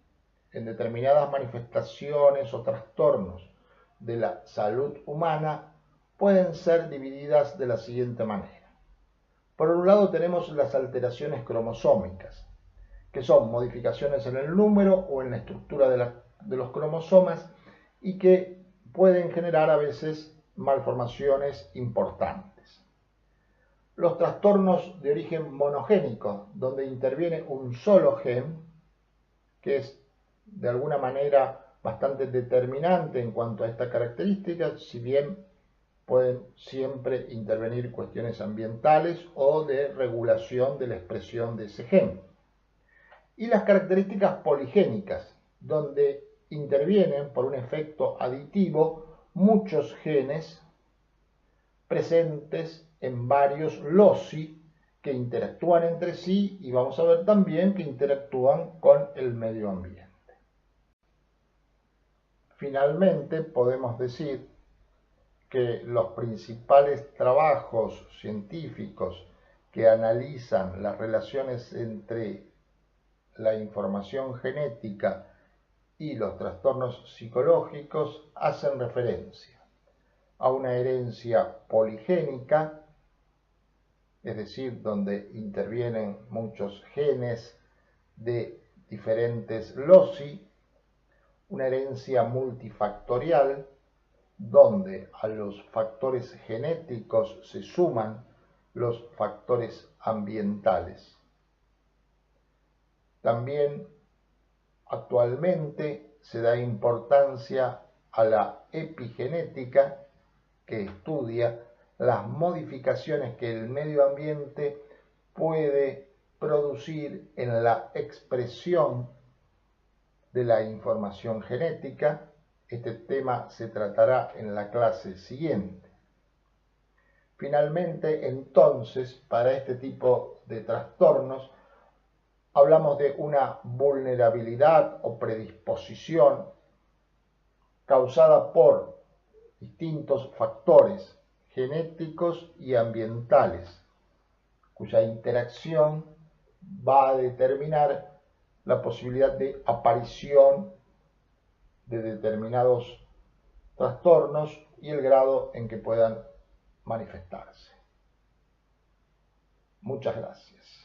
en determinadas manifestaciones o trastornos de la salud humana pueden ser divididas de la siguiente manera. Por un lado tenemos las alteraciones cromosómicas, que son modificaciones en el número o en la estructura de los cromosomas y que pueden generar a veces malformaciones importantes. Los trastornos de origen monogénico, donde interviene un solo gen, que es de alguna manera bastante determinante en cuanto a esta característica, si bien pueden siempre intervenir cuestiones ambientales o de regulación de la expresión de ese gen. Y las características poligénicas, donde intervienen por un efecto aditivo muchos genes presentes en varios loci que interactúan entre sí y vamos a ver también que interactúan con el medio ambiente. Finalmente, podemos decir que los principales trabajos científicos que analizan las relaciones entre la información genética y los trastornos psicológicos hacen referencia a una herencia poligénica, es decir, donde intervienen muchos genes de diferentes loci, una herencia multifactorial, donde a los factores genéticos se suman los factores ambientales. También Actualmente se da importancia a la epigenética, que estudia las modificaciones que el medio ambiente puede producir en la expresión de la información genética. Este tema se tratará en la clase siguiente. Finalmente, entonces, para este tipo de trastornos, hablamos de una vulnerabilidad o predisposición causada por distintos factores genéticos y ambientales, cuya interacción va a determinar la posibilidad de aparición de determinados trastornos y el grado en que puedan manifestarse. Muchas gracias.